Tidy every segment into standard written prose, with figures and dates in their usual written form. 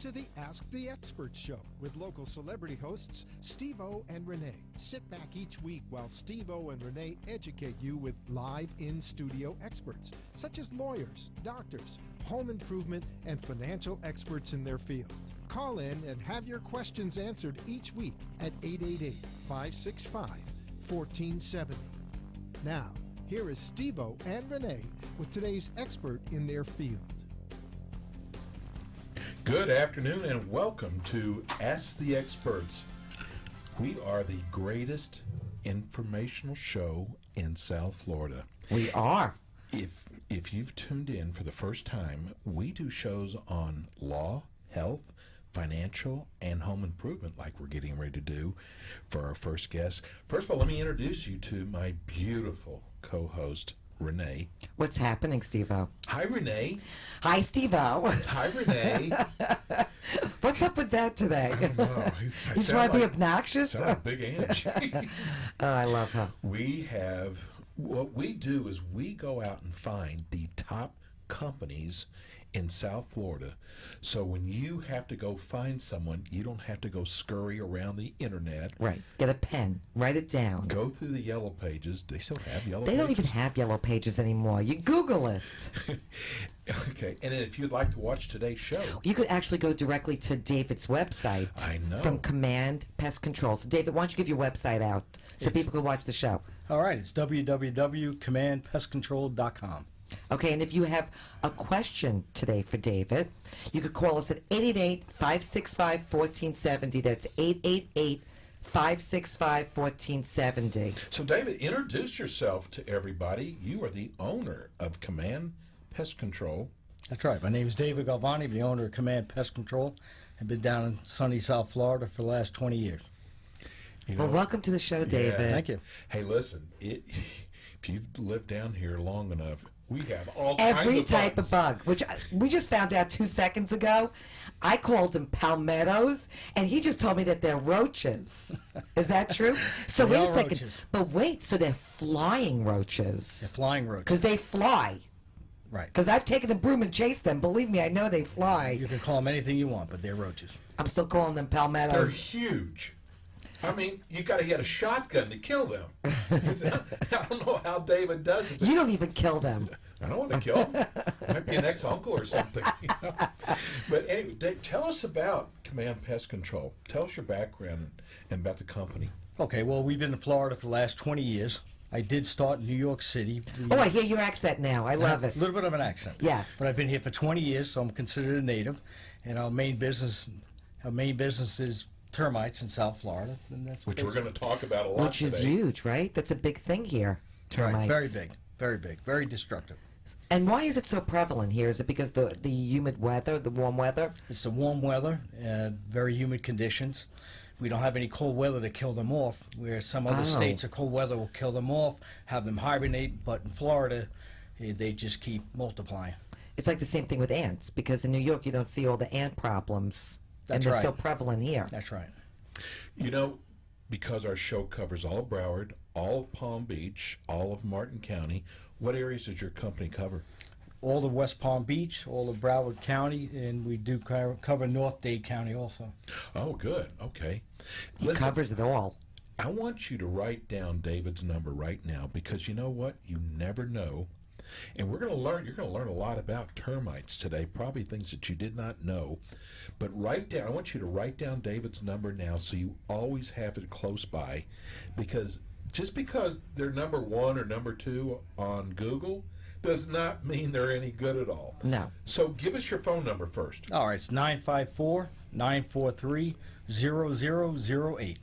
to the Ask the Experts show with local celebrity hosts Steve O and Rene. Sit back each week while Steve O and Rene educate you with live in-studio experts, such as lawyers, doctors, home improvement, and financial experts in their field. Call in and have your questions answered each week at 888-565-1470. Now, here is Steve O and Rene with today's expert in their field. Good afternoon and welcome to Ask the Experts. We are the greatest informational show in South Florida. We are. If you've tuned in for the first time, we do shows on law, health, financial, and home improvement like we're getting ready to do for our first guest. First of all, let me introduce you to my beautiful co-host, Rene. What's happening, Steve-O? Hi, Rene. Hi, Steve-O. Hi, Rene. What's up with that today? I don't know. You just want to be obnoxious? Sound like Big Ange. Oh, I love her. What we do is we go out and find the top companies in South Florida. So when you have to go find someone, you don't have to go scurry around the internet. Right. Get a pen. Write it down. Go through the yellow pages. They still have yellow pages? They don't even have yellow pages anymore. You Google it. Okay. And then if you'd like to watch today's show, you could actually go directly to David's website. I know. From Command Pest Control. So, David, why don't you give your website out so people can watch the show? All right. It's www.commandpestcontrol.com. Okay, and if you have a question today for David, you could call us at 888-565-1470. That's 888-565-1470. So, David, introduce yourself to everybody. You are the owner of Command Pest Control. That's right. My name is David Galvani, the owner of Command Pest Control. I've been down in sunny South Florida for the last 20 years. You know, Well, welcome to the show, David. Thank you. Hey, listen, if you've lived down here long enough, we have all kinds Every of type bugs. of bug, which we just found out 2 seconds ago. I called them palmettos, and he just told me that they're roaches. Is that true? So They wait a are second. roaches. But wait, so they're flying roaches. They're flying roaches. Because they fly. Right. Because I've taken a broom and chased them. Believe me, I know they fly. You can call them anything you want, but they're roaches. I'm still calling them They're palmettos. huge. I mean, you got to get a shotgun to kill them. I don't know how David does it. You don't even kill them. I don't want to kill him. Might be an ex-uncle or something. You know? But anyway, Dave, tell us about Command Pest Control. Tell us your background and about the company. Okay, well, we've been in Florida for the last 20 years. I did start in New York City. Oh, I hear your accent now. I love A it. little bit of an accent. Yes. But I've been here for 20 years, so I'm considered a native. And our main business is termites in South Florida. And that's Which we're going to talk about a lot Which is today. huge, right? That's a big thing here. Termites. Right, very big, very big, very destructive. And why is it so prevalent here? Is it because the humid weather, the warm weather? It's the warm weather and very humid conditions. We don't have any cold weather to kill them off, where some other states, a cold weather will kill them off, have them hibernate, but in Florida, they just keep multiplying. It's like the same thing with ants, because in New York you don't see all the ant problems. And That's they're right. so prevalent here. That's right. You know, because our show covers all of Broward, all of Palm Beach, all of Martin County, what areas does your company cover? All of West Palm Beach, all of Broward County, and we do cover North Dade County also. Oh, good. Okay. He Listen, covers it all. I want you to write down David's number right now, because you know what? You never know. And you're going to learn a lot about termites today, probably things that you did not know. But I want you to write down David's number now so you always have it close by, because just because they're number 1 or number 2 on Google does not mean they're any good at all. No. So give us your phone number first. All right, it's 954-943-0008.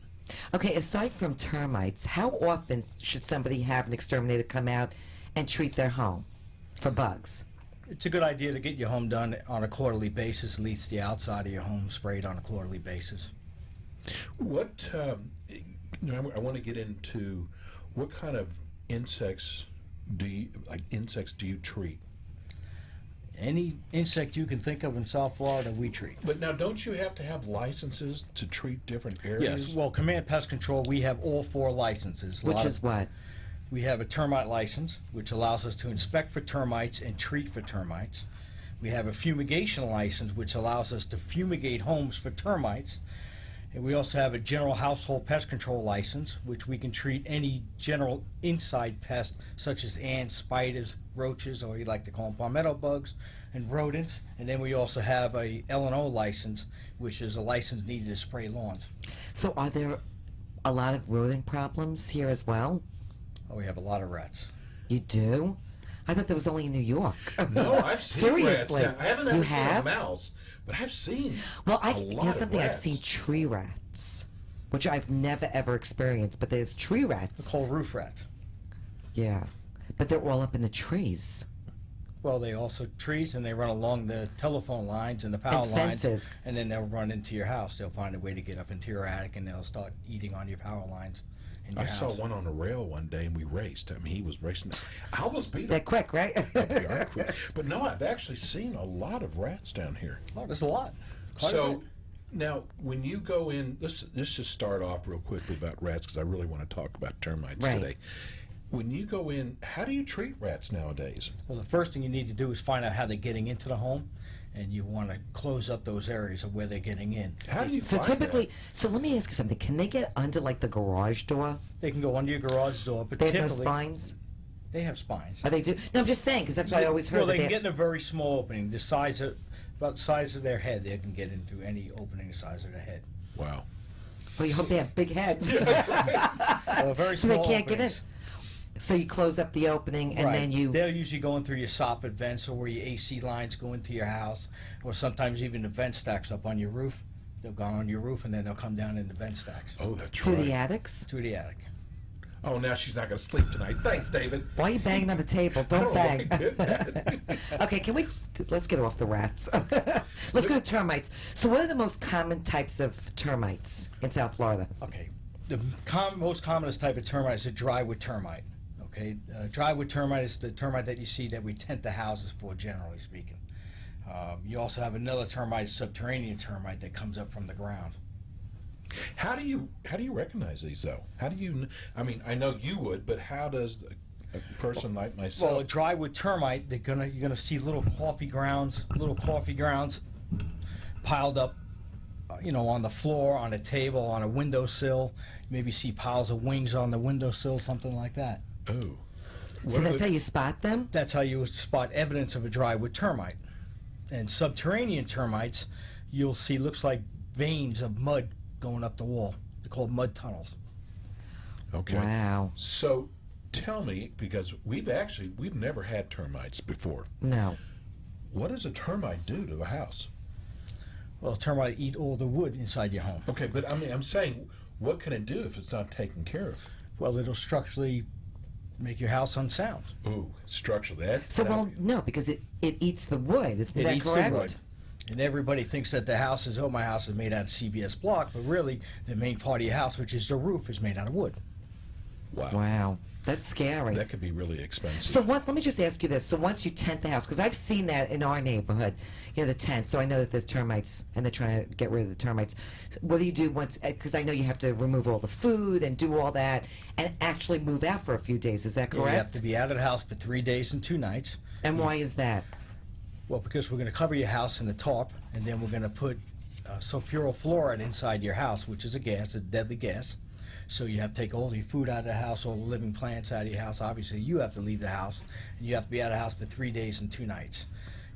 Okay, aside from termites, how often should somebody have an exterminator come out and treat their home for bugs? It's a good idea to get your home done on a quarterly basis, at least the outside of your home sprayed on a quarterly basis. What I want to get into what kind of insects do you treat? Any insect you can think of in South Florida, we treat. But now, don't you have to have licenses to treat different areas? Yes, well, Command Pest Control, we have all 4 licenses. Which is what? We have a termite license, which allows us to inspect for termites and treat for termites. We have a fumigation license, which allows us to fumigate homes for termites. And we also have a general household pest control license, which we can treat any general inside pest, such as ants, spiders, roaches, or you like to call them palmetto bugs, and rodents. And then we also have a L&O license, which is a license needed to spray lawns. So are there a lot of rodent problems here as well? Oh, we have a lot of rats. You do? I thought that was only in New York. No, I've seen Seriously, rats. Now, I haven't you ever seen have? a mouse, but I've seen Well, a lot here's of something I've rats. seen: tree rats, which I've never ever experienced. But there's tree They're rats. called roof rats. Yeah, but they're all up in the trees. Well, they also trees, and they run along the telephone lines and the power And lines, fences. and then they'll run into your house. They'll find a way to get up into your attic, and they'll start eating on your power lines in your I house. saw one on a rail one day, and we raced. I mean, he was racing. I almost beat They're him. quick, right? They are quick. But no, I've actually seen a lot of rats down here. Oh, there's a lot. Quite a bit. So now, when you go in, let's just start off real quickly about rats because I really want to talk about termites Right. today. When you go in, how do you treat rats nowadays? Well, the first thing you need to do is find out how they're getting into the home, and you want to close up those areas of where they're getting in. How do you So find typically, that? so let me ask you something. Can they get under like the garage door? They can go under your garage door, but They have no typically spines. they have spines. Are they do? No, I'm just saying because that's what I always heard. Well, that they can get in a very small opening, the size of about the size of their head. They can get into any opening the size of their head. Wow. Well, you hope they have big heads. Well, very So they small can't get in. openings. So you close up the opening and Right. then you. They're usually going through your soffit vents or where your AC lines go into your house, or sometimes even the vent stacks up on your roof. They'll go on your roof and then they'll come down in the vent stacks Oh, that's Through right. the attics? to the attic. Oh, now she's not going to sleep tonight. Thanks, David. Why are you banging on the table? I Don't don't know why bang. I did that. Okay, let's get off the rats. Let's go to termites. So what are the most common types of termites in South Florida? Okay, the most commonest type of termite is a drywood termite. Okay, drywood termite is the termite that you see that we tent the houses for, generally speaking. You also have another termite, subterranean termite, that comes up from the ground. How do you recognize these though? How do you? I mean, I know you would, but how does a person like myself? Well, a drywood termite, you're gonna see little coffee grounds piled up, on the floor, on a table, on a windowsill. Maybe see piles of wings on the windowsill, something like that. Oh. So What are that's the- how you spot them? That's how you would spot evidence of a drywood termite. And subterranean termites, you'll see looks like veins of mud going up the wall. They're called mud tunnels. Okay. Wow. So, tell me, because we've never had termites before. No. What does a termite do to a house? Well, termite eat all the wood inside your home. Okay, but I mean, I'm saying, what can it do if it's not taken care of? Well, it'll structurally make your house unsound. Ooh, structurally. That's So, well, no, because it eats the wood. Isn't It that eats correct? the wood. And everybody thinks that the house is, my house is made out of CBS block, but really the main part of your house, which is the roof, is made out of wood. wow. Wow. That's scary. That could be really expensive. So let me just ask you this. So once you tent the house, because I've seen that in our neighborhood, the tent, so I know that there's termites and they're trying to get rid of the termites. What do you do once, because I know you have to remove all the food and do all that and actually move out for a few days. Is that correct? You have to be out of the house for 3 days and 2 nights. And why is that? Well, because we're going to cover your house in a tarp, and then we're going to put sulfuryl fluoride inside your house, which is a gas, a deadly gas. So you have to take all your food out of the house, all the living plants out of your house. Obviously, you have to leave the house, and you have to be out of the house for 3 days and 2 nights.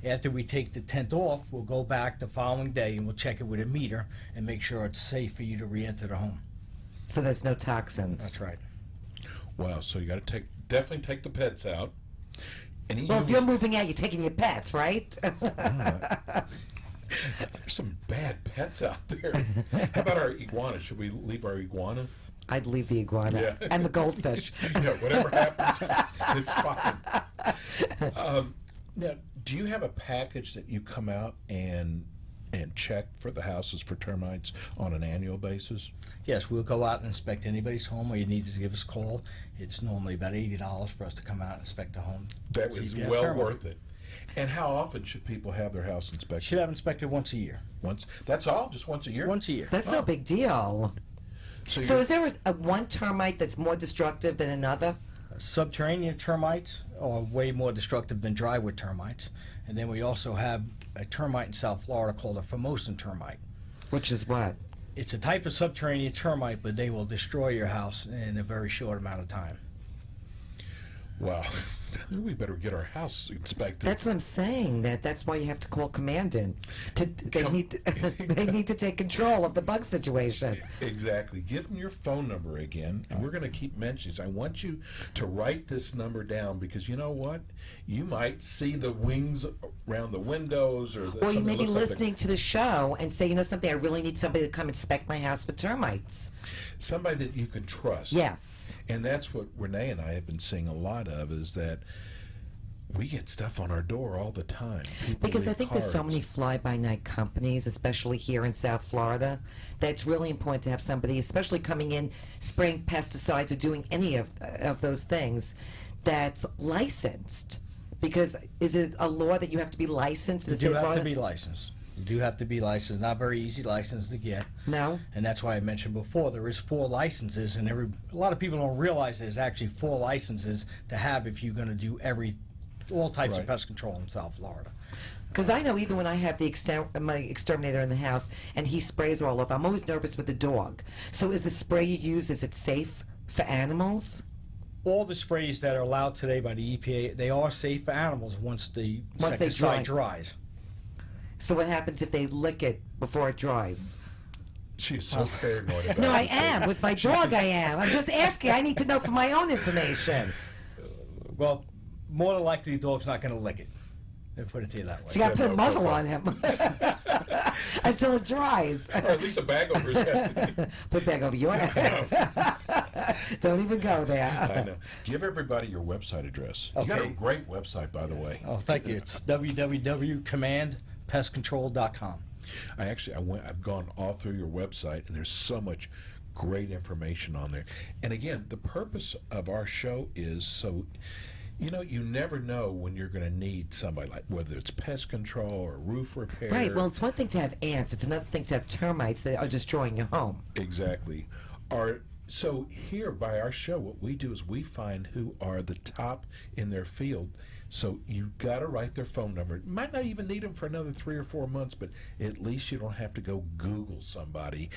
After we take the tent off, we'll go back the following day, and we'll check it with a meter and make sure it's safe for you to re-enter the home. So there's no toxins. That's right. Wow, so you got to definitely take the pets out. And Well, if you're moving out, you're taking your pets, right? There's some bad pets out there. How about our iguana? Should we leave our iguana? I'd leave the iguana Yeah. and the goldfish. Yeah, whatever happens, it's fine. Now, do you have a package that you come out and check for the houses for termites on an annual basis? Yes, we'll go out and inspect anybody's home, or you need to give us a call. It's normally about $80 for us to come out and inspect a home. That See was if you have well termite. worth it. And how often should people have their house inspected? Should have inspected once a year. Once? That's all? Just once a year? Once a year. That's no big deal. So you're- is there a one termite that's more destructive than another? Subterranean termites are way more destructive than drywood termites. And then we also have a termite in South Florida called a Formosan termite. Which is what? It's a type of subterranean termite, but they will destroy your house in a very short amount of time. Wow. We better get our house inspected. That's what I'm saying. That's why you have to call command in. They need to take control of the bug situation. Exactly. Give them your phone number again, and we're going to keep mentioning. I want you to write this number down, because you know what? You might see the wings around the windows, or you may be listening to the show and say, you know something, I really need somebody to come inspect my house for termites. Somebody that you can trust. Yes. And that's what Renee and I have been seeing a lot of, is that we get stuff on our door all the time. Because I think there's so cards. many fly-by-night companies, especially here in South Florida, that it's really important to have somebody, especially coming in, spraying pesticides or doing any of those things, that's licensed. Because is it a law that you have to be licensed? You do have to be licensed. You do have to be licensed. Not very easy license to get. No. And that's why I mentioned before, there is 4 licenses, and a lot of people don't realize there's actually 4 licenses to have if you're going to do all types of pest control in South Florida. Because I know even when I have my exterminator in the house and he sprays all over, I'm always nervous with the dog. So is the spray you use, is it safe for animals? All the sprays that are allowed today by the EPA, they are safe for animals once the insecticide dries. So what happens if they lick it before it dries? She's so paranoid about No, I this. am. With my dog, I am. I'm just asking. I need to know for my own information. Well, more than likely the dog's not going to lick it. Let me put it to you that way. So you got to put a muzzle on him until it dries. Or at least a bag over his head. Put a bag over your head. Don't even go there. I know. Give everybody your website address. You got a great website, by the way. Oh, thank you. It's www.commandpestcontrol.com. I've gone all through your website, and there's so much great information on there. And again, the purpose of our show is so, you never know when you're going to need somebody, like whether it's pest control or roof repair. Right. Well, it's one thing to have ants. It's another thing to have termites that are destroying your home. Exactly. So here by our show, what we do is we find who are the top in their field. So you've got to write their phone number. You might not even need them for another 3 or 4 months, but at least you don't have to go Google somebody.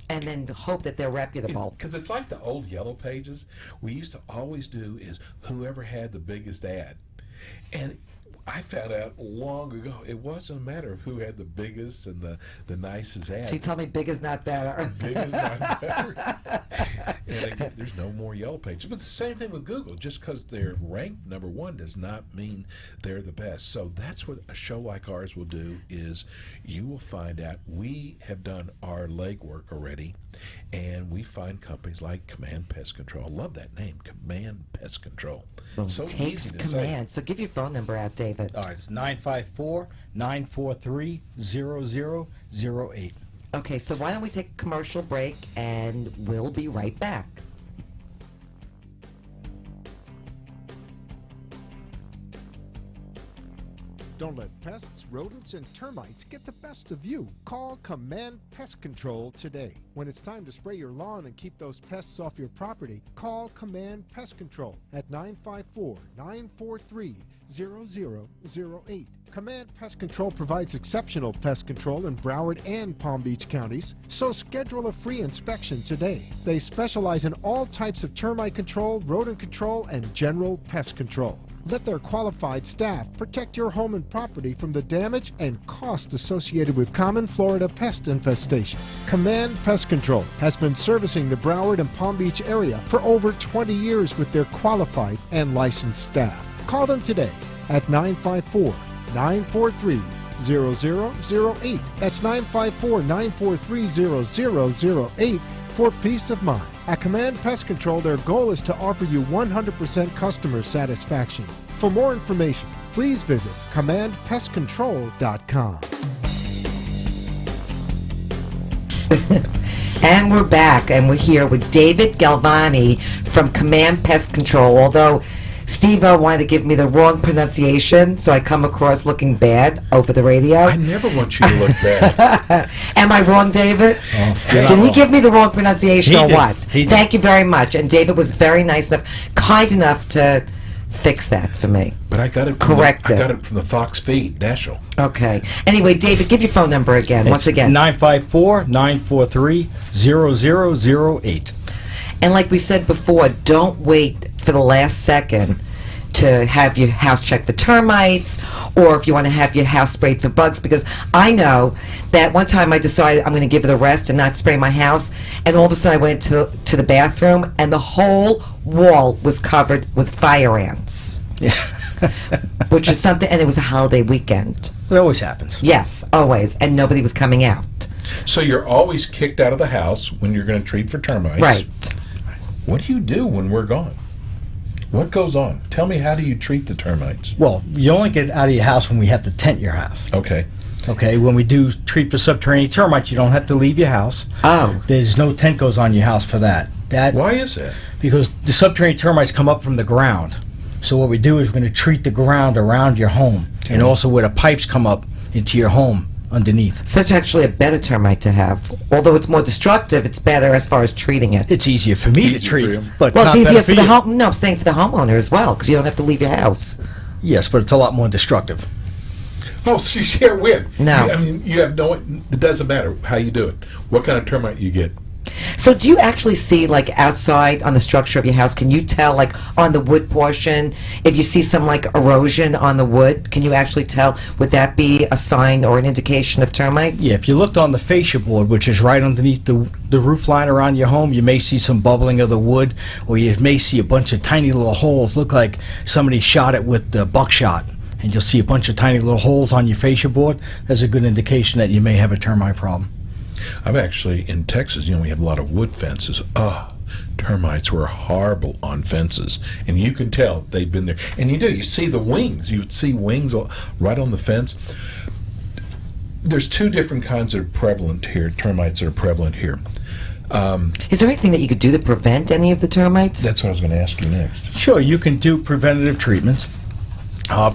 And then hope that they're reputable. Because it's like the old Yellow Pages. We used to always do is whoever had the biggest ad. And I found out long ago it wasn't a matter of who had the biggest and the nicest ad. So you tell me big is not better. Big is not better. And again, there's no more Yellow Pages. But the same thing with Google. Just because they're ranked number 1 does not mean they're the best. So that's what a show like ours will do, is you will find out. We have done our legwork already, and we find companies like Command Pest Control. I love that name, Command Pest Control. Well, so takes easy to command. say. So give your phone number out, David. All right, it's 954-943-0008. Okay, so why don't we take a commercial break, and we'll be right back. Don't let pests, rodents, and termites get the best of you. Call Command Pest Control today. When it's time to spray your lawn and keep those pests off your property, call Command Pest Control at 954-943-0008. Command Pest Control provides exceptional pest control in Broward and Palm Beach counties, so schedule a free inspection today. They specialize in all types of termite control, rodent control, and general pest control. Let their qualified staff protect your home and property from the damage and cost associated with common Florida pest infestation. Command Pest Control has been servicing the Broward and Palm Beach area for over 20 years with their qualified and licensed staff. Call them today at 954-943-0008. That's 954-943-0008 for peace of mind. At Command Pest Control, their goal is to offer you 100% customer satisfaction. For more information, please visit commandpestcontrol.com. And we're back, and we're here with David Galvani from Command Pest Control. Although Steve O wanted to give me the wrong pronunciation, so I come across looking bad over the radio. I never want you to look bad. Am I wrong, David? Oh, Did he give me the wrong pronunciation He or did. what? He did. Thank you very much. And David was very nice enough. kind enough to fix that for me. But I got it from Correct I it. got it from the Fox feed, National. Okay. Anyway, David, give your phone number again, once again. 954-943-0008. And like we said before, don't wait for the last second to have your house checked for termites, or if you want to have your house sprayed for bugs, because I know that one time I decided I'm going to give it a rest and not spray my house, and all of a sudden I went to the bathroom and the whole wall was covered with fire ants. Yeah. Which is something, and it was a holiday weekend. It always happens. Yes, always, and nobody was coming out. So you're always kicked out of the house when you're going to treat for termites. Right. What do you do when we're gone? What goes on? Tell me, how do you treat the termites? Well, you only get out of your house when we have to tent your house. Okay. Okay, when we do treat for subterranean termites, you don't have to leave your house. Oh. There's no tent goes on your house for that. Why is that? Because the subterranean termites come up from the ground. So what we do is we're going to treat the ground around your home, and also where the pipes come up into your home underneath. So that's actually a better termite to have. Although it's more destructive, it's better as far as treating it. It's easier for me Easier to treat for you. them, but Well, not it's easier better for the you. home. No, I'm saying for the homeowner as well, because you don't have to leave your house. Yes, but it's a lot more destructive. Oh, so you can't win. No. I mean, you have no. It doesn't matter how you do it. What kind of termite you get? So do you actually see, like, outside on the structure of your house, can you tell, like, on the wood portion, if you see some, like, erosion on the wood, can you actually tell? Would that be a sign or an indication of termites? Yeah, if you looked on the fascia board, which is right underneath the roof line around your home, you may see some bubbling of the wood, or you may see a bunch of tiny little holes. Look like somebody shot it with buckshot, and you'll see a bunch of tiny little holes on your fascia board. That's a good indication that you may have a termite problem. I'm actually in Texas. You know, we have a lot of wood fences. Termites were horrible on fences, and you can tell they've been there. And you do. You see the wings. You see wings right on the fence. There's two different kinds that are prevalent here. Termites that are prevalent here. Is there anything that you could do to prevent any of the termites? That's what I was going to ask you next. Sure, you can do preventative treatments.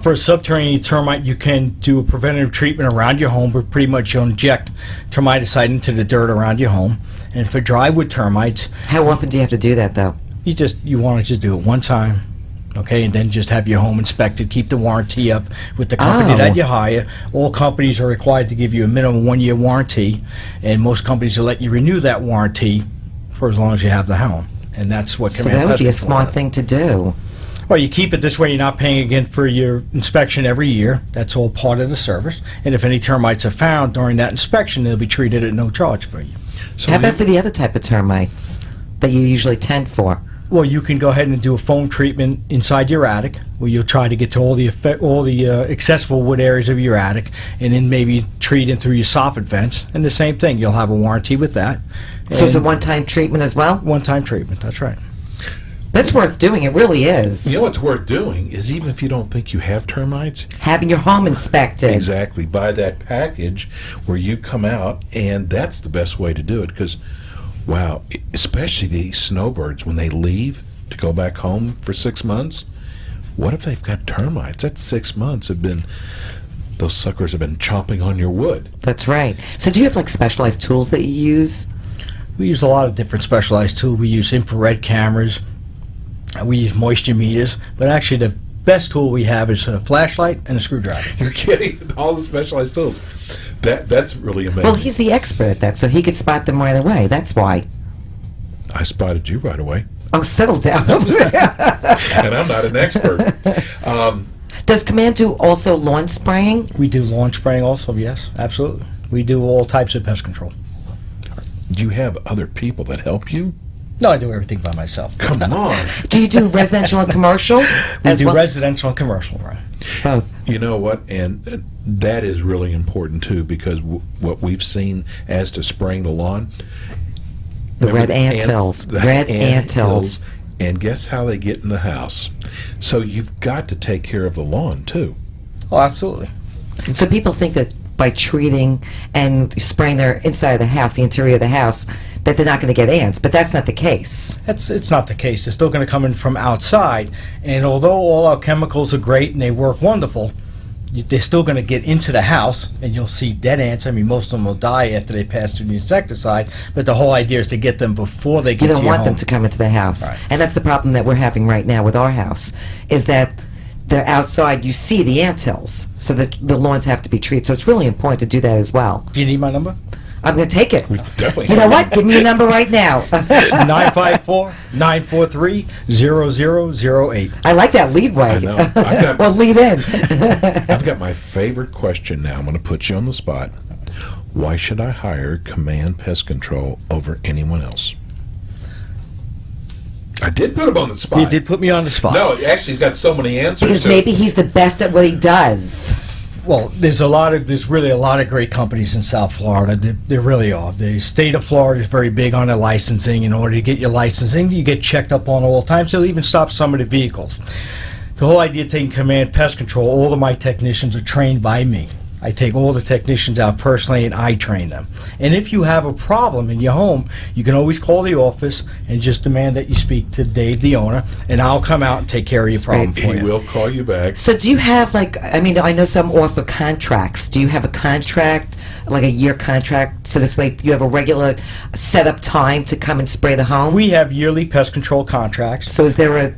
For a subterranean termite, you can do a preventative treatment around your home, but pretty much you'll inject termiticide into the dirt around your home. And for drywood termites, How often do you have to do that, though? you want to just do it one time, okay, and then just have your home inspected. Keep the warranty up with the company that you hire. All companies are required to give you a minimum 1-year warranty, and most companies will let you renew that warranty for as long as you have the home. And that's what So Command that would be a Pest smart Control thing to do. Well, you keep it this way, you're not paying again for your inspection every year. That's all part of the service. And if any termites are found during that inspection, they'll be treated at no charge for you. So How about for the other type of termites that you usually tend for? Well, you can go ahead and do a foam treatment inside your attic, where you'll try to get to all the accessible wood areas of your attic, and then maybe treat in through your soffit vents. And the same thing, you'll have a warranty with that. So it's a And one-time treatment as well? one-time treatment, that's right. That's worth doing. It really is. You know what's worth doing is, even if you don't think you have termites, Having your home inspected. exactly, buy that package where you come out, and that's the best way to do it. Because, wow, especially the snowbirds, when they leave to go back home for 6 months, what if they've got termites? That's 6 months those suckers have been chomping on your wood. That's right. So do you have, like, specialized tools that you use? We use a lot of different specialized tools. We use infrared cameras. We use moisture meters. But actually, the best tool we have is a flashlight and a screwdriver. You're kidding? All the specialized tools. That's really amazing. Well, he's the expert at that, so he could spot them right away. That's why. I spotted you right away. Oh, settle down. And I'm not an expert. Does Command do also lawn spraying? We do lawn spraying also, yes, absolutely. We do all types of pest control. Do you have other people that help you? No, I do everything by myself. Come on. Do you do residential and commercial? We do residential and commercial, right? Both. You know what? And that is really important, too, because what we've seen as to spraying the lawn. The red ant hills. Red ant hills. And guess how they get in the house? So you've got to take care of the lawn, too. Oh, absolutely. So people think that by treating and spraying their inside of the house, the interior of the house, that they're not going to get ants, but that's not the case. It's not the case. They're still going to come in from outside, and although all our chemicals are great and they work wonderful, they're still going to get into the house, and you'll see dead ants. I mean, most of them will die after they pass through the insecticide, but the whole idea is to get them before they get to You your don't home. want them to come into the house. Right. And that's the problem that we're having right now with our house, is that they're outside, you see the anthills, so that the lawns have to be treated. So it's really important to do that as well. Do you need my number? I'm going to take it. We definitely You know have what? Give me a number right now. 954-943-0008. I like that lead way. I know. I've got- Well, lead in. I've got my favorite question now. I'm going to put you on the spot. Why should I hire Command Pest Control over anyone else? I did put him on the spot. You did put me on the spot. No, actually, he's got so many answers. Because to it. maybe he's the best at what he does. Well, there's really a lot of great companies in South Florida. There really are. The state of Florida is very big on their licensing. In order to get your licensing, you get checked up on all the time. So they'll even stop some of the vehicles. The whole idea of taking Command Pest Control, all of my technicians are trained by me. I take all the technicians out personally, and I train them. And if you have a problem in your home, you can always call the office and just demand that you speak to Dave, the owner, and I'll come out and take care of your problem for He you. will call you back. So do you have, like, I mean, I know some offer contracts. Do you have a contract, like a year contract, so this way you have a regular set-up time to come and spray the home? We have yearly pest control contracts. So is there a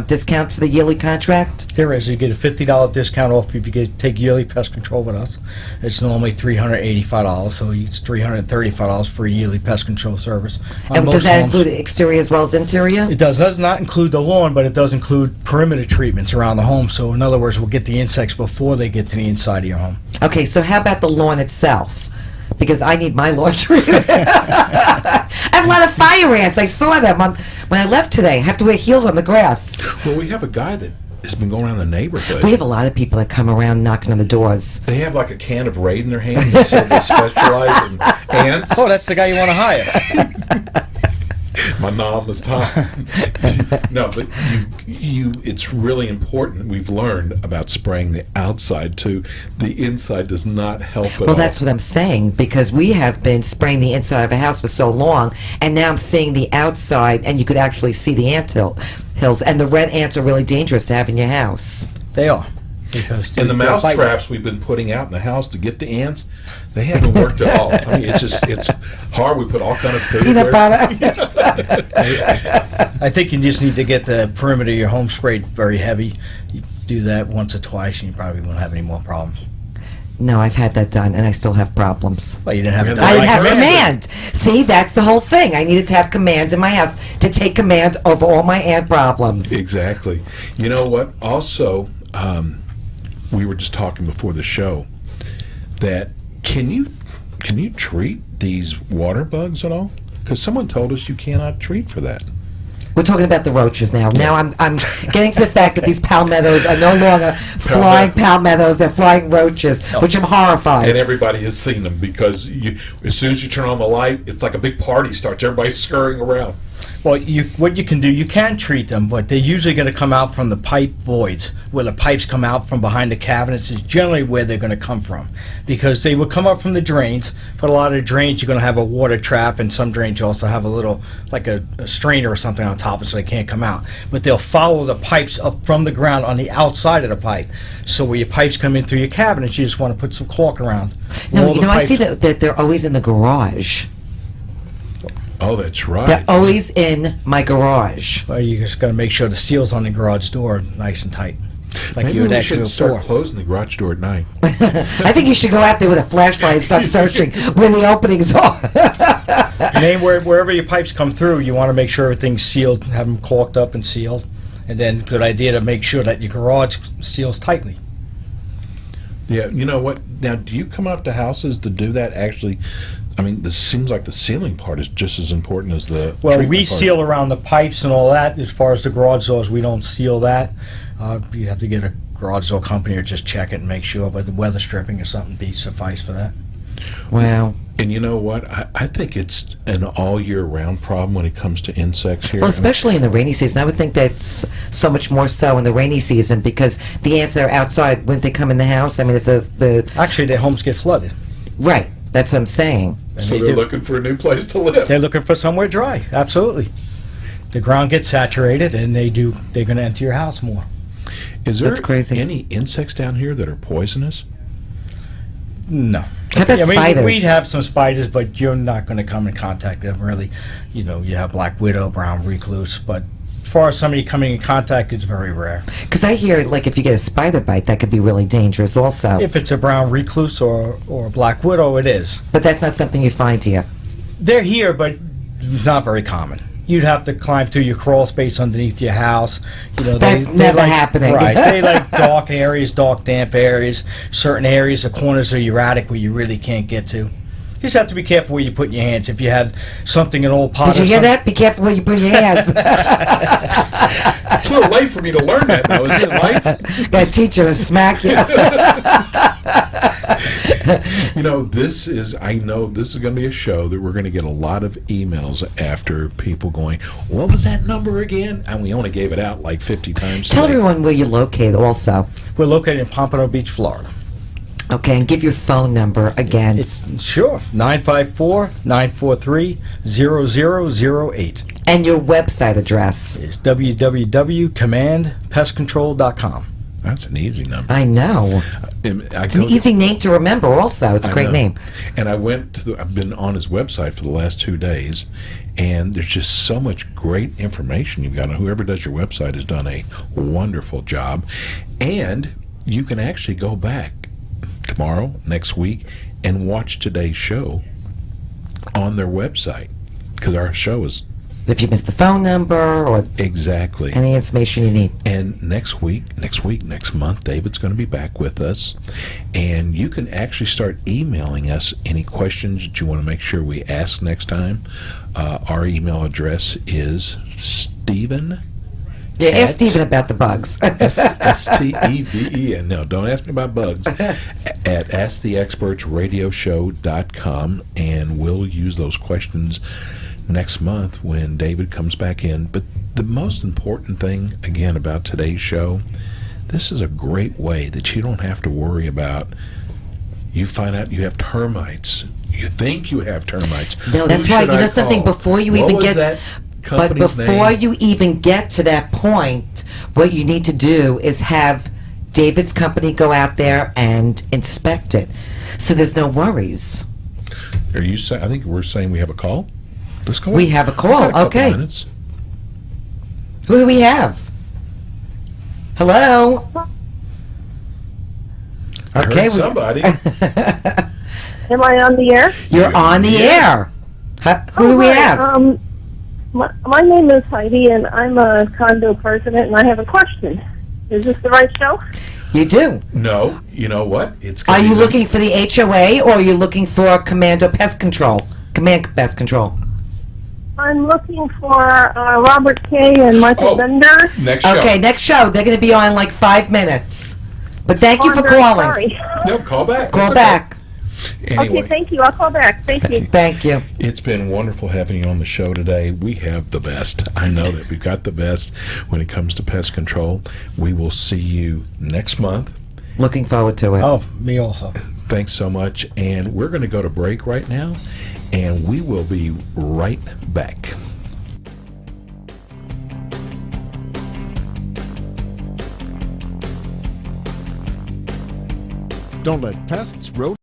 discount for the yearly contract? There is. You get a $50 discount off if you take yearly pest control with us. It's normally $385, so it's $335 for a yearly pest control service. On And does most that homes. include exterior as well as interior? It does not include the lawn, but it does include perimeter treatments around the home. So in other words, we'll get the insects before they get to the inside of your home. Okay, so how about the lawn itself? Because I need my lawn treated. I have a lot of fire ants. I saw them when I left today. I have to wear heels on the grass. Well, we have a guy that has been going around the neighborhood. We have a lot of people that come around knocking on the doors. They have like a can of Raid in their hand. They say they specialize in ants. Oh, that's the guy you want to hire. My nom was Tom. No, but it's really important. We've learned about spraying the outside too. The inside does not help at all. Well, that's what I'm saying, because we have been spraying the inside of a house for so long, and now I'm seeing the outside, and you could actually see the ant hills, and the red ants are really dangerous to have in your house. They are. Because And the they'll mouse bite you. traps we've been putting out in the house to get the ants, they haven't worked at all. I mean, it's hard. We put all kind of food Peanut there. butter. I think you just need to get the perimeter of your home sprayed very heavy. You do that once or twice, and you probably won't have any more problems. No, I've had that done, and I still have problems. Well, you didn't have it done I didn't by have command. command. See, that's the whole thing. I needed to have command in my house to take command over all my ant problems. Exactly. You know what? Also, we were just talking before the show that can you treat these water bugs at all? Because someone told us you cannot treat for that. We're talking about the roaches now. Now I'm getting to the fact that these palmettos are no longer flying palmettos; they're flying roaches, which I'm horrified. And everybody has seen them because as soon as you turn on the light, it's like a big party starts. Everybody's scurrying around. Well, what you can do, you can treat them, but they're usually going to come out from the pipe voids, where the pipes come out from behind the cabinets is generally where they're going to come from, because they will come up from the drains. But a lot of the drains, you're going to have a water trap, and some drains you also have a little, like a strainer or something on top of it, so they can't come out. But they'll follow the pipes up from the ground on the outside of the pipe. So where your pipes come in through your cabinets, you just want to put some caulk around. No, All you the know, I see pipes- that they're always in the garage. Oh, that's right. They're always in my garage. Well, you just got to make sure the seals on the garage door are nice and tight, like Maybe you would we actually should start before. closing the garage door at night. I think you should go out there with a flashlight and start searching where the openings are. And then wherever your pipes come through, you want to make sure everything's sealed, have them caulked up and sealed. And then, good idea to make sure that your garage seals tightly. Yeah, you know what? Now, do you come out to houses to do that? Actually, I mean, this seems like the sealing part is just as important as the. Well, treatment we part. seal around the pipes and all that. As far as the garage doors, we don't seal that. You have to get a garage door company or just check it and make sure. But the weather stripping or something be suffice for that. Wow. And you know what? I think it's an all year round problem when it comes to insects here. Well, especially in the rainy season. I would think that's so much more so in the rainy season, because the ants that are outside, when they come in the house, I mean, if the Actually, their homes get flooded. right, that's what I'm saying. And So they they're do. looking for a new place to live. They're looking for somewhere dry. Absolutely. The ground gets saturated, and they're going to enter your house more. Is there That's crazy. any insects down here that are poisonous? No. How about spiders? We have some spiders, but you're not going to come in contact with them, really. You know, you have black widow, brown recluse, but as far as somebody coming in contact, it's very rare. Because I hear, like, if you get a spider bite, that could be really dangerous also. If it's a brown recluse or a black widow, it is. But that's not something you find here. They're here, but it's not very common. You'd have to climb through your crawl space underneath your house. You know, That's they never like, happening. Right. They like dark areas, dark, damp areas, certain areas, the corners of your attic where you really can't get to. You just have to be careful where you put your hands. If you had something, an old pot. Did you hear that? Be careful where you put your hands. It's a little late for me to learn that now. Is it life? That teacher will smack you. You know, I know this is going to be a show that we're going to get a lot of emails after people going, what was that number again? And we only gave it out like 50 times. Tell today. everyone where you're located also. We're located in Pompano Beach, Florida. Okay, and give your phone number again. It's sure 954-943-0008. And your website address. It's www.commandpestcontrol.com. That's an easy number. I know. It's an easy name to remember also. It's a great name. And I've been on his website for the last 2 days, and there's just so much great information you've got. And whoever does your website has done a wonderful job. And you can actually go back tomorrow, next week, and watch today's show on their website, because our show is... If you missed the phone number or Exactly. any information you need. And next month, David's going to be back with us. And you can actually start emailing us any questions that you want to make sure we ask next time. Our email address is Stephen. Yeah, ask Stephen about the bugs. Steven. No, don't ask me about bugs. At AskTheExpertsRadioShow.com, and we'll use those questions next month when David comes back in. But the most important thing, again, about today's show, this is a great way that you don't have to worry about. You find out you have termites. You think you have termites. No, that's why, you know something, before you even get... But before you even get to that point, what you need to do is have David's company go out there and inspect it, so there's no worries. Are you saying? I think we're saying we have a call. Let's go. We have a call. Okay. Minutes. Who do we have? Hello. I heard somebody. Am I on the air? You're on the air. Who do we have? My name is Heidi, and I'm a condo president, and I have a question. Is this the right show? You do. No. You know what? Are you looking for the HOA, or are you looking for Command Pest Control? I'm looking for Robert Kay and Michael Bender. Next show. Okay, next show. They're going to be on in like 5 minutes. But thank you for I'm very calling. sorry. No, call back. Call That's back. Anyway, Okay, thank you. I'll call back. Thank you. Thank you. it's been wonderful having you on the show today. We have the best. I know that we've got the best when it comes to pest control. We will see you next month. Looking forward to it. Oh, me also. Thanks so much. And we're going to go to break right now, and we will be right back. Don't let pests, rodents,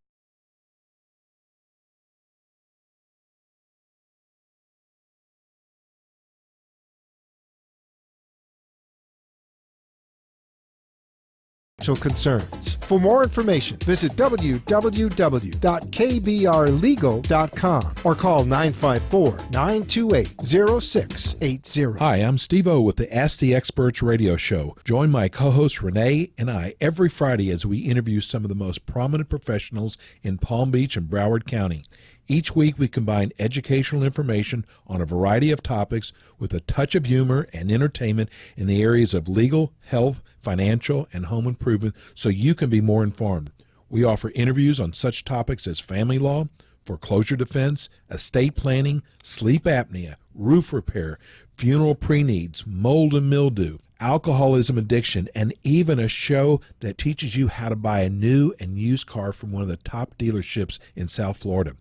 concerns. For more information, visit www.kbrlegal.com or call 954-928-0680. Hi, I'm Steve O with the Ask the Experts radio show. Join my co-host Rene and I every Friday as we interview some of the most prominent professionals in Palm Beach and Broward County. Each week we combine educational information on a variety of topics with a touch of humor and entertainment in the areas of legal, health, financial, and home improvement so you can be more informed. We offer interviews on such topics as family law, foreclosure defense, estate planning, sleep apnea, roof repair, funeral pre-needs, mold and mildew, alcoholism addiction, and even a show that teaches you how to buy a new and used car from one of the top dealerships in South Florida.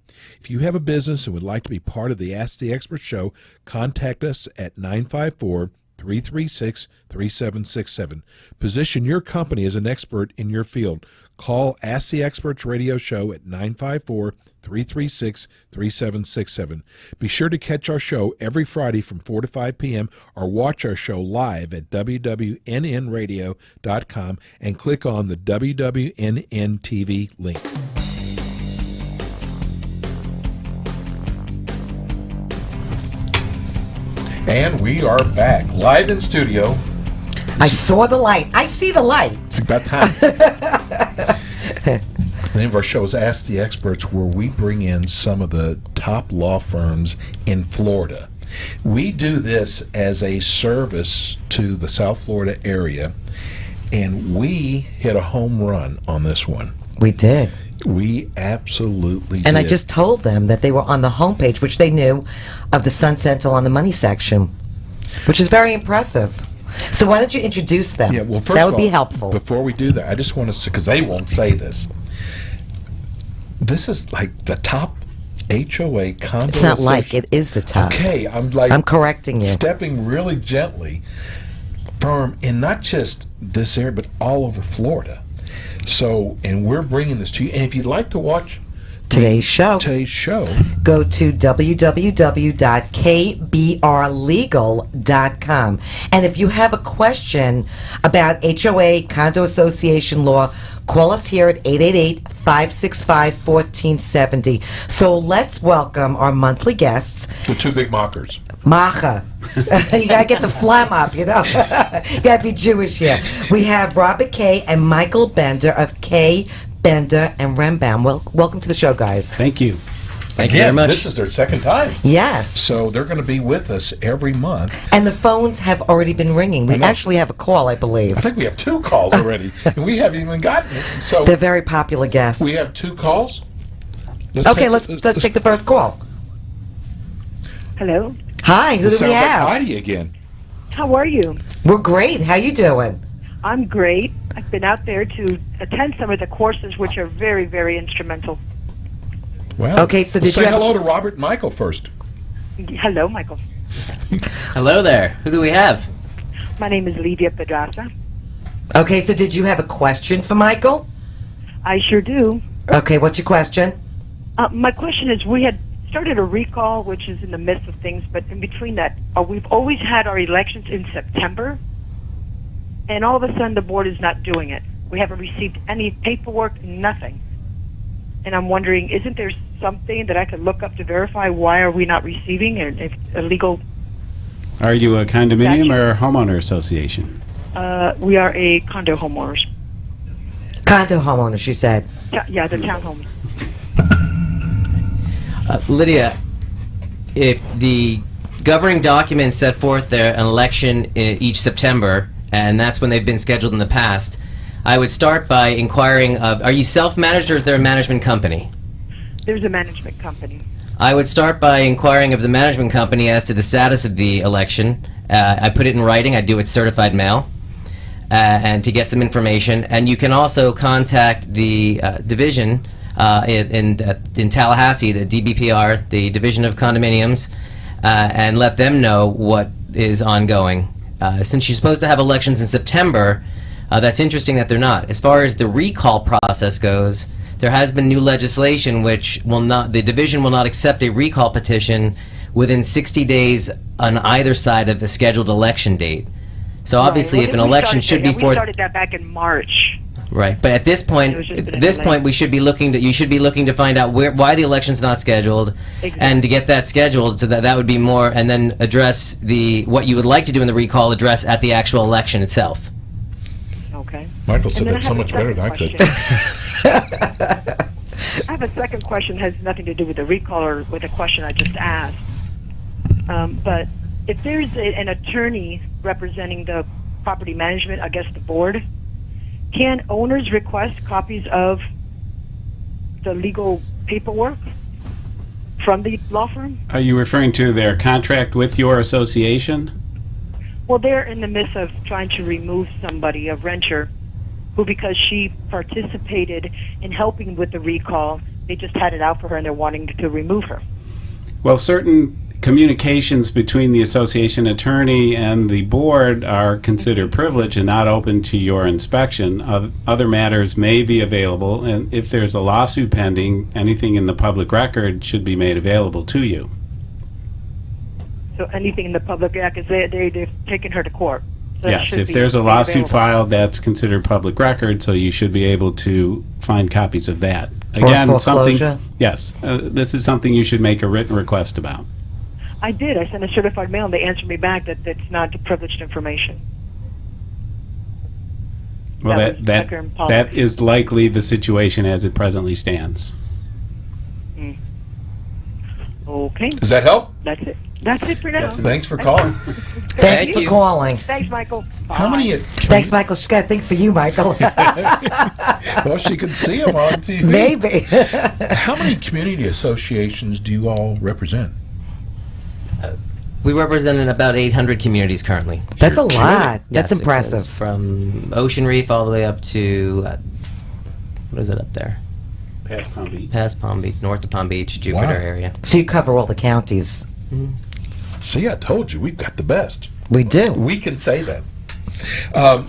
If you have a business and would like to be part of the Ask the Expert show, contact us at 954-387-3700 954-336-3767. Position your company as an expert in your field. Call Ask the Experts Radio Show at 954-336-3767. Be sure to catch our show every Friday from 4 to 5 p.m. or watch our show live at wwnnradio.com and click on the WWNN TV link. And we are back, live in studio. I saw the light. I see the light. It's about time. The name of our show is Ask the Experts, where we bring in some of the top law firms in Florida. We do this as a service to the South Florida area, and we hit a home run on this one. We did. We absolutely And did. I just told them that they were on the homepage, which they knew, of the Sun Sentinel on the money section, which is very impressive. So why don't you introduce them? Yeah, well, first that of would be all, helpful. Before we do that, I just want to, because they won't say this. This is like the top HOA condo. It's not like, it is the top. Okay, I'm correcting you. Stepping really gently firm in not just this area, but all over Florida. So, and we're bringing this to you. And if you'd like to watch Today's show, go to www.kbrlegal.com. And if you have a question about HOA, condo association law, call us here at 888-565-1470. So let's welcome our monthly guests. The two big mockers. Macha. You gotta get the phlegm up, you know. You gotta be Jewish here. We have Robert Kay and Michael Bender of Kay, Bender, and Rembaum. Welcome to the show, guys. Thank you. Thank you very much. This is their second time. Yes. So they're going to be with us every month. And the phones have already been ringing. We actually have a call, I believe. I think we have 2 calls already, and we haven't even gotten it. So they're very popular guests. we have 2 calls. Let's take the first call. Hello. Hi, who do we have? Like Heidi again. How are you? We're great. How you doing? I'm great. I've been out there to attend some of the courses, which are very, very instrumental. Well, okay, so did say you hello to Robert and Michael first. Hello, Michael. Hello there. Who do we have? My name is Livia Pedraza. Okay, so did you have a question for Michael? I sure do. Okay, what's your question? My question is, we had started a recall, which is in the midst of things, but in between that, we've always had our elections in September, and all of a sudden the board is not doing it. We haven't received any paperwork, nothing. And I'm wondering, isn't there something that I could look up to verify why are we not receiving, and if a legal... Are you a condominium or a homeowner association? We are a condo homeowners. Condo homeowner, she said. Yeah, the townhomes. Lydia, if the governing documents set forth an election each September, and that's when they've been scheduled in the past, I would start by inquiring of, are you self-managed or is there a management company? There's a management company. I would start by inquiring of the management company as to the status of the election. I put it in writing. I do it certified mail, and to get some information. And you can also contact the division in Tallahassee, the DBPR, the Division of Condominiums, and let them know what is ongoing. Since you're supposed to have elections in September, that's interesting that they're not. As far as the recall process goes, there has been new legislation which will not, the division will not accept a recall petition within 60 days on either side of the scheduled election date. So obviously, if an election should be for... We started that back in March. Right, but at this point, we should be looking to, you should be looking to find out why the election's not scheduled, and to get that scheduled so that would be more, and then address what you would like to do in the recall, address at the actual election itself. Okay. Michael said that so much better than I could. I have a second question, has nothing to do with the recall or with the question I just asked. But if there's an attorney representing the property management, I guess the board, can owners request copies of the legal paperwork from the law firm? Are you referring to their contract with your association? Well, they're in the midst of trying to remove somebody, a renter, who, because she participated in helping with the recall, they just had it out for her and they're wanting to remove her. Well, certain communications between the association attorney and the board are considered privileged and not open to your inspection. Other matters may be available, and if there's a lawsuit pending, anything in the public record should be made available to you. So anything in the public record, they've taken her to court. So it Yes, should if be there's a made lawsuit available. filed, that's considered public record, so you should be able to find copies of that. Or foreclosure? Yes, this is something you should make a written request about. I did. I sent a certified mail, and they answered me back that it's not privileged information. Well, That was that Becker and Pollock. that is likely the situation as it presently stands. Okay, Does that help? that's it. That's it for now. Thanks for calling. Thanks Thank for you. calling. Thanks, Michael. How Bye. many? Thanks, Michael. She's got to think for you, Michael. Well, she could see them on TV. Maybe. How many community associations do you all represent? We represent in about 800 communities currently. That's a You're lot. That's Yes, it goes impressive. From Ocean Reef all the way up to, what is it up there? Past Palm Beach. Past Palm Beach, north of Palm Beach, Jupiter Wow. area. So you cover all the counties. See, I told you, we've got the best. We do. We can say that.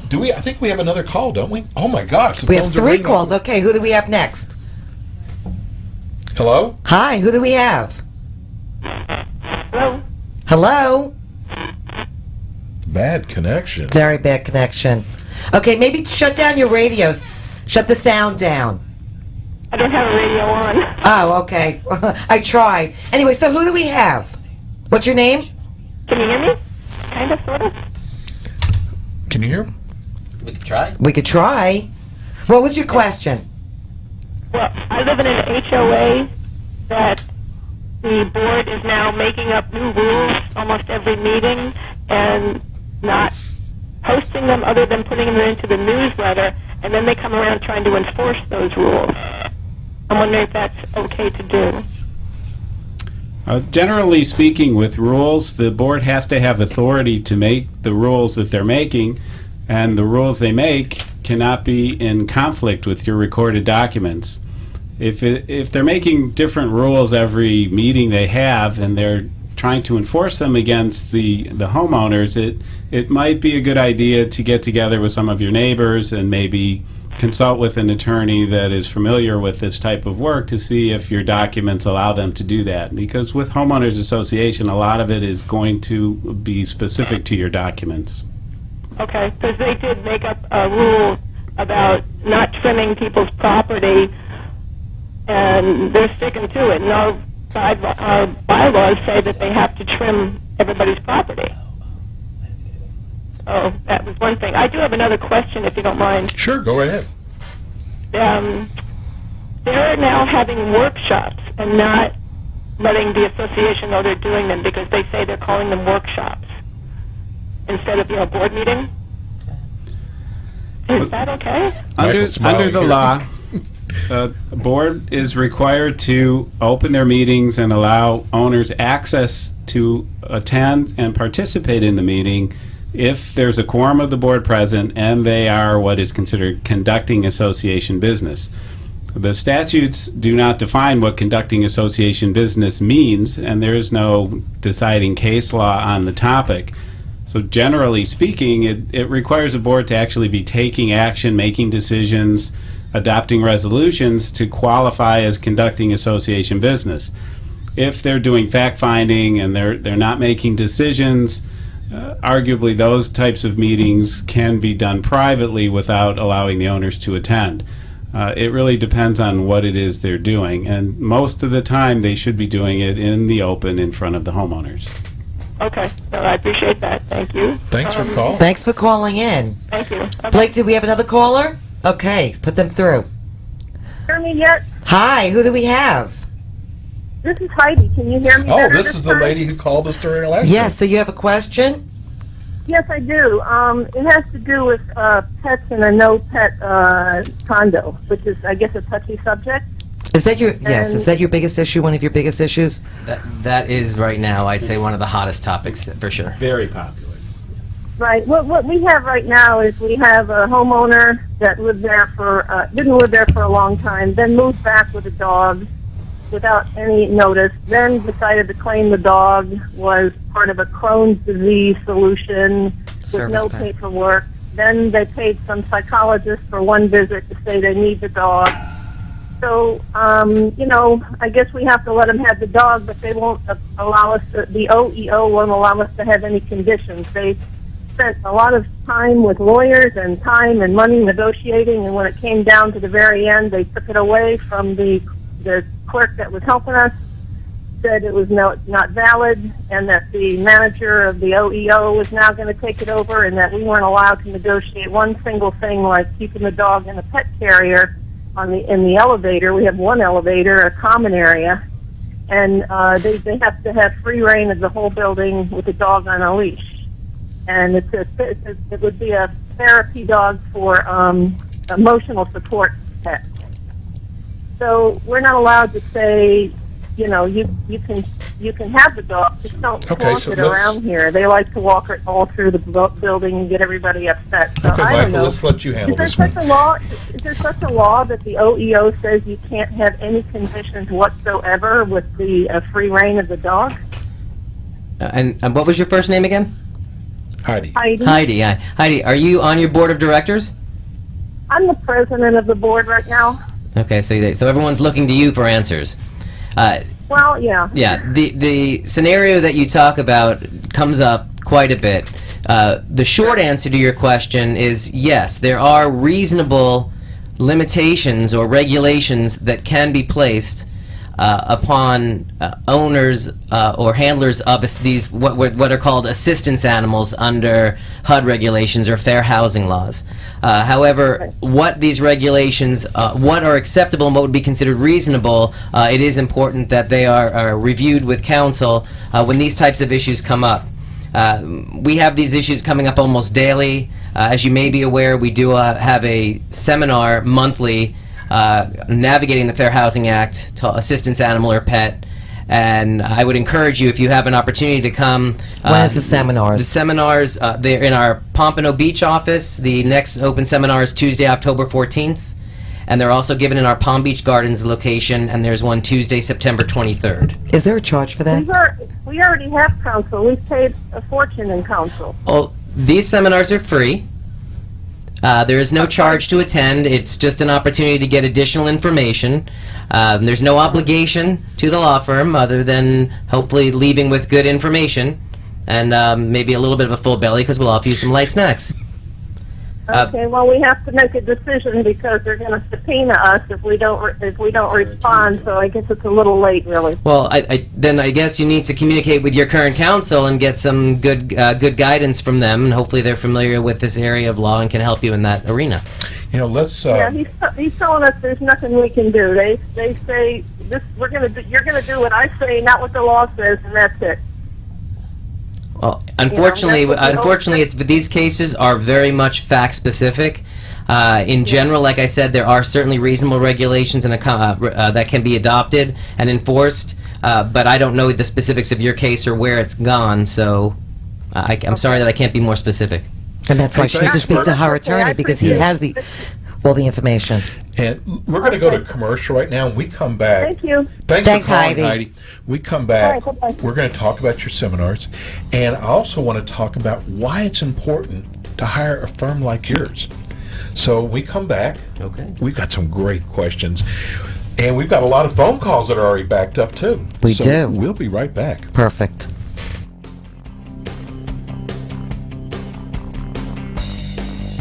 Do we? I think we have another call, don't we? Oh my gosh. the We have phones are 3 ringing. calls. Okay, who do we have next? Hello? Hi, who do we have? Hello? Hello? Bad connection. Very bad connection. Okay, maybe shut down your radios. Shut the sound down. I don't have a radio on. Oh, okay. I tried. Anyway, so who do we have? What's your name? Can you hear me? Kind of, sort of. Can you hear? We could try. We could try. What was your question? Well, I live in an HOA that the board is now making up new rules almost every meeting and not posting them other than putting them into the newsletter, and then they come around trying to enforce those rules. I'm wondering if that's okay to do. Generally speaking, with rules, the board has to have authority to make the rules that they're making, and the rules they make cannot be in conflict with your recorded documents. If they're making different rules every meeting they have, and they're trying to enforce them against the homeowners, it might be a good idea to get together with some of your neighbors and maybe consult with an attorney that is familiar with this type of work to see if your documents allow them to do that. Because with homeowners association, a lot of it is going to be specific to your documents. Okay, because they did make up a rule about not trimming people's property, and they're sticking to it. And our bylaws say that they have to trim everybody's property. So that was one thing. I do have another question, if you don't mind. Sure, go ahead. They're now having workshops and not letting the association know they're doing them because they say they're calling them workshops instead of, board meeting. Is that okay? Michael's smiling Under the here. law, the board is required to open their meetings and allow owners access to attend and participate in the meeting if there's a quorum of the board present and they are what is considered conducting association business. The statutes do not define what conducting association business means, and there is no deciding case law on the topic. So generally speaking, it requires a board to actually be taking action, making decisions, adopting resolutions to qualify as conducting association business. If they're doing fact-finding and they're not making decisions, arguably those types of meetings can be done privately without allowing the owners to attend. It really depends on what it is they're doing, and most of the time they should be doing it in the open in front of the homeowners. Okay. No, I appreciate that. Thank you. Thanks for calling. Thanks for calling in. Thank you. Blake, did we have another caller? Okay, put them through. Hear me yet? Hi, who do we have? This is Heidi. Can you hear me? Oh, better this is the time? lady who called us during election. Yes, so you have a question? Yes, I do. It has to do with pets in a no-pet condo, which is, I guess, a touchy subject. Is that your yes? And- Is that your biggest issue? One of your biggest issues? That is right now, I'd say, one of the hottest topics for sure. Very popular. Right. What we have right now is we have a homeowner that lived there for didn't live there for a long time, then moved back with a dog, without any notice, then decided to claim the dog was part of a Crohn's disease solution with no pet. paperwork. Then they paid some psychologist for one visit to say they need the dog. So, I guess we have to let them have the dog, but they won't allow us, the OEO won't allow us to have any conditions. They spent a lot of time with lawyers and time and money negotiating, and when it came down to the very end, they took it away from the clerk that was helping us, said it was not valid, and that the manager of the OEO was now going to take it over, and that we weren't allowed to negotiate one single thing like keeping the dog in a pet carrier in the elevator. We have one elevator, a common area, and they have to have free reign of the whole building with the dog on a leash. And it would be a therapy dog for emotional support pet. So we're not allowed to say, you can have the dog, just don't walk it around here. They like to walk it all through the building and get everybody upset. So Okay, I Michael, don't know. let's let you handle Is there this one. such a law? Is there such a law that the OEO says you can't have any conditions whatsoever with the free reign of the dog? And what was your first name again? Heidi. Heidi. Yeah. Heidi, are you on your board of directors? I'm the president of the board right now. Okay, so everyone's looking to you for answers. Well, yeah. Yeah, the scenario that you talk about comes up quite a bit. The short answer to your question is yes, there are reasonable limitations or regulations that can be placed upon owners or handlers of these what are called assistance animals under HUD regulations or fair housing laws. However, what these regulations, what are acceptable and what would be considered reasonable, it is important that they are reviewed with counsel when these types of issues come up. We have these issues coming up almost daily. As you may be aware, we do have a seminar monthly navigating the Fair Housing Act to assistance animal or pet, and I would encourage you, if you have an opportunity, to come. When is the seminars? The seminars, they're in our Pompano Beach office. The next open seminar is Tuesday, October 14th, and they're also given in our Palm Beach Gardens location, and there's one Tuesday, September 23rd. Is there a charge for that? We already have counsel. We've paid a fortune in counsel. Oh, these seminars are free. There is no charge to attend. It's just an opportunity to get additional information. There's no obligation to the law firm other than hopefully leaving with good information and maybe a little bit of a full belly because we'll offer you some light snacks. Okay, well, we have to make a decision because they're going to subpoena us if we don't respond. So I guess it's a little late, really. Well, then I guess you need to communicate with your current counsel and get some good guidance from them, and hopefully they're familiar with this area of law and can help you in that arena. Let's. Yeah, he's telling us there's nothing we can do. They say this you're going to do what I say, not what the law says, and that's it. Well, unfortunately, these cases are very much fact specific. In general, like I said, there are certainly reasonable regulations and that can be adopted and enforced, but I don't know the specifics of your case or where it's gone, so I'm sorry that I can't be more specific. And that's why she needs to speak to her attorney because he has all the information. And we're going to go to commercial right now, and we come back. Thank you. Thanks for calling, Heidi. We come back. All right, bye-bye. We're going to talk about your seminars, and I also want to talk about why it's important to hire a firm like yours. So we come back. Okay. We've got some great questions, and we've got a lot of phone calls that are already backed up too. We do. We'll be right back. Perfect.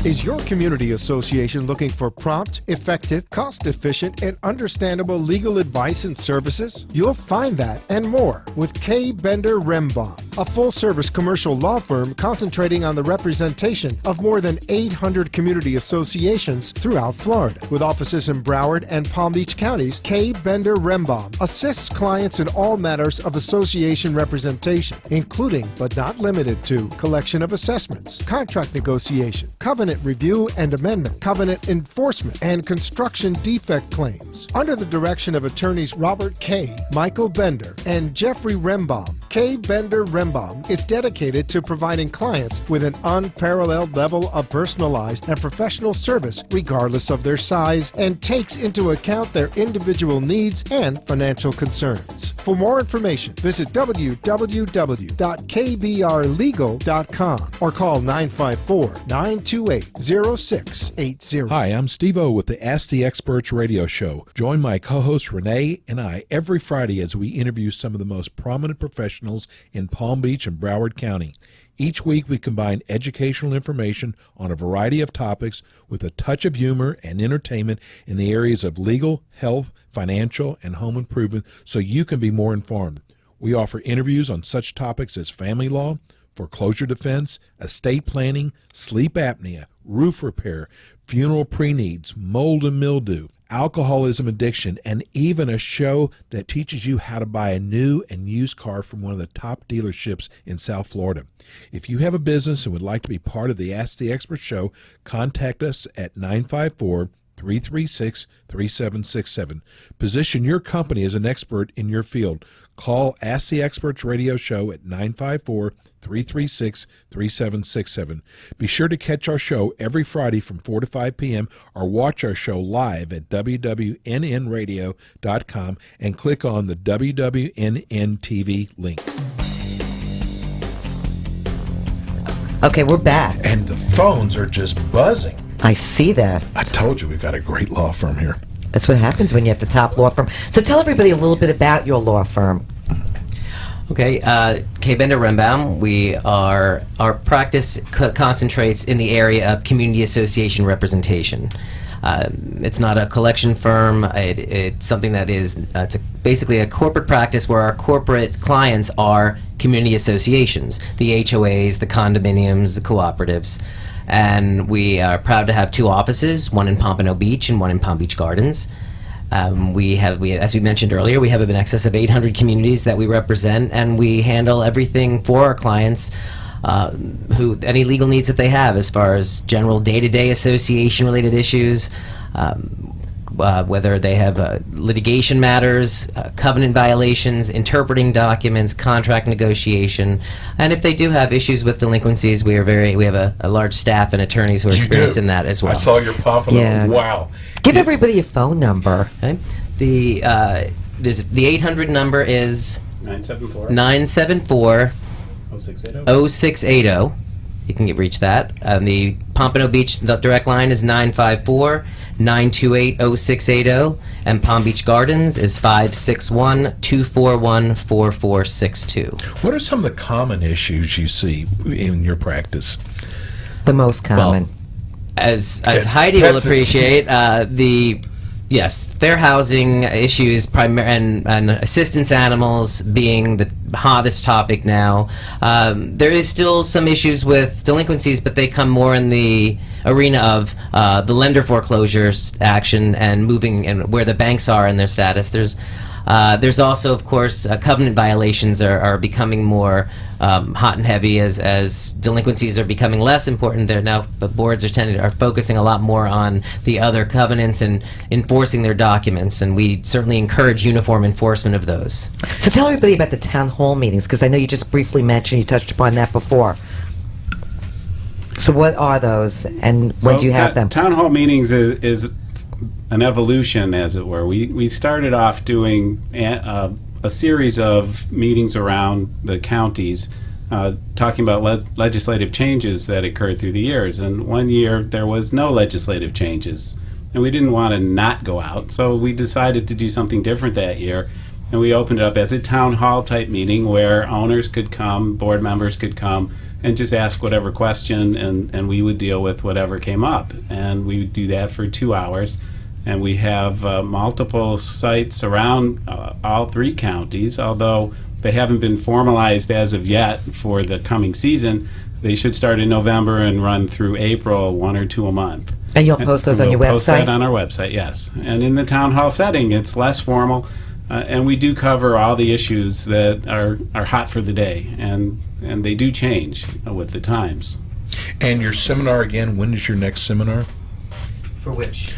Is your community association looking for prompt, effective, cost-efficient, and understandable legal advice and services? You'll find that and more with K. Bender Rembaum, a full-service commercial law firm concentrating on the representation of more than 800 community associations throughout Florida. With offices in Broward and Palm Beach counties, K. Bender Rembaum assists clients in all matters of association representation, including but not limited to collection of assessments, contract negotiation, covenant review and amendment, covenant enforcement, and construction defect claims. Under the direction of attorneys Robert K., Michael Bender, and Jeffrey Rembaum, K. Bender Rembaum is dedicated to providing clients with an unparalleled level of personalized and professional service regardless of their size and takes into account their individual needs and financial concerns. For more information, visit www.kbrlegal.com or call 954-928-0680. Hi, I'm Steve O with the Ask the Experts radio show. Join my co-host Rene and I every Friday as we interview some of the most prominent professionals in Palm Beach and Broward County. Each week we combine educational information on a variety of topics with a touch of humor and entertainment in the areas of legal, health, financial, and home improvement so you can be more informed. We offer interviews on such topics as family law, foreclosure defense, estate planning, sleep apnea, roof repair, funeral pre-needs, mold and mildew, alcoholism addiction, and even a show that teaches you how to buy a new and used car from one of the top dealerships in South Florida. If you have a business and would like to be part of the Ask the Expert show, contact us at 954-336-3767. Position your company as an expert in your field. Call Ask the Experts radio show at 954-336-3767. Be sure to catch our show every Friday from 4 to 5 p.m. or watch our show live at wwnnradio.com and click on the WWNN TV link. Okay, we're back. And the phones are just buzzing. I see that. I told you we've got a great law firm here. That's what happens when you have the top law firm. So tell everybody a little bit about your law firm. Okay, K. Bender Rembaum. Our practice concentrates in the area of community association representation. It's not a collection firm. It's something that is basically a corporate practice where our corporate clients are community associations, the HOAs, the condominiums, the cooperatives. And we are proud to have two offices, one in Pompano Beach and one in Palm Beach Gardens. We as we mentioned earlier, we have in excess of 800 communities that we represent, and we handle everything for our clients, any legal needs that they have as far as general day-to-day association-related issues, whether they have litigation matters, covenant violations, interpreting documents, contract negotiation, and if they do have issues with delinquencies, we have a large staff and attorneys who are experienced in that as well. I saw your pompano. Yeah. Wow. Give everybody a phone number. Okay. The 800 number is 974 0680. You can reach that. The Pompano Beach direct line is 954-928-0680, and Palm Beach Gardens is 561-241-4462. What are some of the common issues you see in your practice? The most common. Well, as Heidi will appreciate, fair housing issues and assistance animals being the hottest topic now. There is still some issues with delinquencies, but they come more in the arena of the lender foreclosures action and moving and where the banks are in their status. There's also, of course, covenant violations are becoming more hot and heavy as delinquencies are becoming less important. The boards are focusing a lot more on the other covenants and enforcing their documents, and we certainly encourage uniform enforcement of those. So tell everybody about the town hall meetings, because I know you just briefly mentioned, you touched upon that before. So what are those, and when do you have them? Town hall meetings is an evolution, as it were. We started off doing a series of meetings around the counties, talking about legislative changes that occurred through the years. And one year there was no legislative changes, and we didn't want to not go out, so we decided to do something different that year. And we opened it up as a town hall type meeting where owners could come, board members could come, and just ask whatever question, and we would deal with whatever came up. And we would do that for 2 hours. And we have multiple sites around all three counties, although they haven't been formalized as of yet for the coming season. They should start in November and run through April, 1 or 2 a month. And you'll post those on your We'll post website? that on our website, yes. And in the town hall setting, it's less formal, and we do cover all the issues that are hot for the day, and they do change with the times. And your seminar, again, when is your next seminar? For which?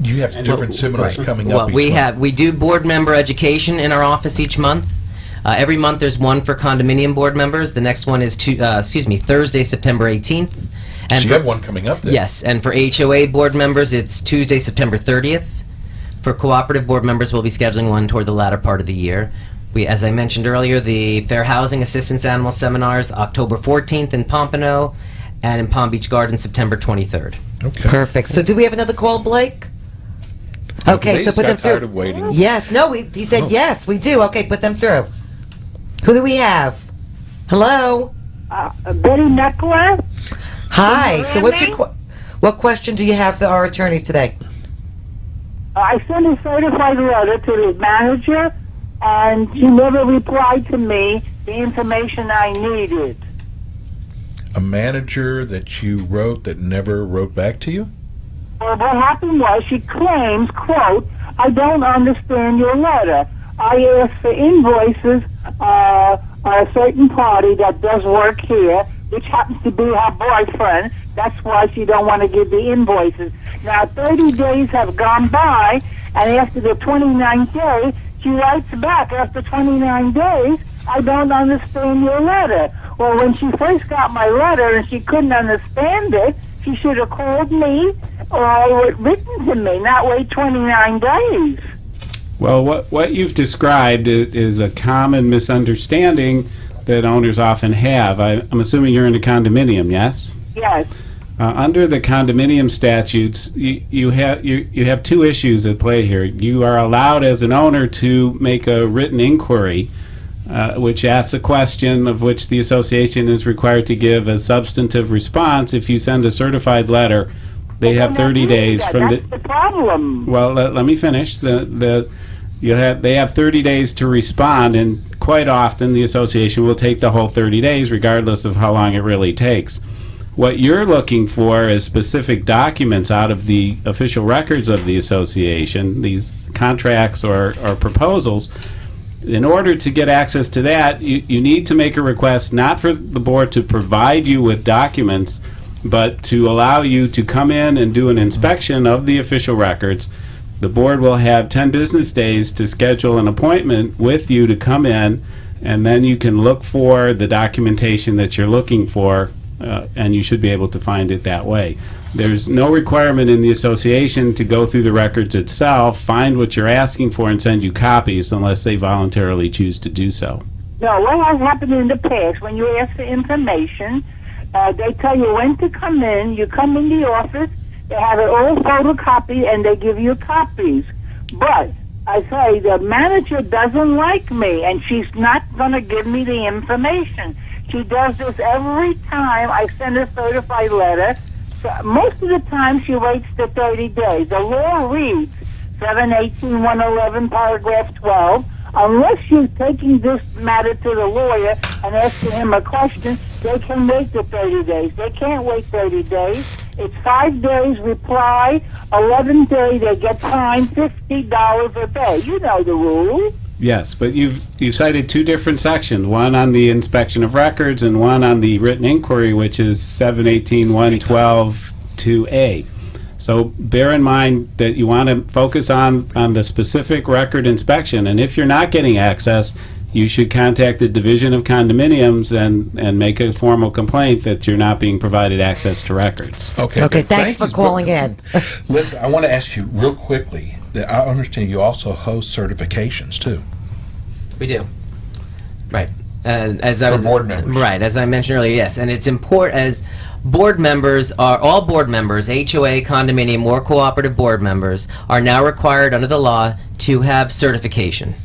You have different seminars coming up. Well, we do board member education in our office each month. Every month there's one for condominium board members. The next one is Thursday, September 18th. And So you have one coming up then. Yes, and for HOA board members, it's Tuesday, September 30th. For cooperative board members, we'll be scheduling one toward the latter part of the year. As I mentioned earlier, the Fair Housing Assistance Animal Seminars, October 14th in Pompano, and in Palm Beach Gardens, September 23rd. Okay. Perfect. So do we have another call, Blake? Okay, so Dave's put them got tired through. of waiting. Yes, no, he said Oh. yes, we do. Okay, put them through. Who do we have? Hello? Betty Meckler. Hi. So what's your Rene? what question do you have for our attorneys today? I sent a certified letter to the manager, and she never replied to me the information I needed. A manager that you wrote that never wrote back to you? Well, what happened was she claims, quote, I don't understand your letter. I asked for invoices on a certain party that does work here, which happens to be her boyfriend. That's why she don't want to give the invoices. Now, 30 days have gone by, and after the 29th day, she writes back after 29 days, I don't understand your letter. Well, when she first got my letter and she couldn't understand it, she should have called me or written to me, not wait 29 days. Well, what you've described is a common misunderstanding that owners often have. I'm assuming you're in a condominium, yes? Yes. Under the condominium statutes, you have two issues at play here. You are allowed as an owner to make a written inquiry, which asks a question of which the association is required to give a substantive response. If you send a certified letter, they have 30 days from That's the problem. Well, let me finish. They have 30 days to respond, and quite often the association will take the whole 30 days, regardless of how long it really takes. What you're looking for is specific documents out of the official records of the association, these contracts or proposals. In order to get access to that, you need to make a request not for the board to provide you with documents, but to allow you to come in and do an inspection of the official records. The board will have 10 business days to schedule an appointment with you to come in, and then you can look for the documentation that you're looking for, and you should be able to find it that way. There's no requirement in the association to go through the records itself, find what you're asking for, and send you copies unless they voluntarily choose to do so. No, what has happened in the past, when you ask for information, they tell you when to come in, you come in the office, they have it all photocopied, and they give you copies. But I say the manager doesn't like me, and she's not going to give me the information. She does this every time I send a certified letter. So most of the time, she waits the 30 days. The law reads 718-111, paragraph 12. Unless you're taking this matter to the lawyer and asking him a question, they can wait the 30 days. They can't wait 30 days. It's 5 days reply, 11th day they get fined $50 a day. You know the rule. Yes, but you've cited two different sections, one on the inspection of records and one on the written inquiry, which is 718.112.2A. So bear in mind that you want to focus on the specific record inspection, and if you're not getting access, you should contact the Division of Condominiums and make a formal complaint that you're not being provided access to records. Okay, thanks for calling in. Listen, I want to ask you real quickly that I understand you also host certifications too. We do. Right. As I For was board members. Right, as I mentioned earlier, yes, and it's important as board members are all board members, HOA, condominium, or cooperative board members are now required under the law to have certification.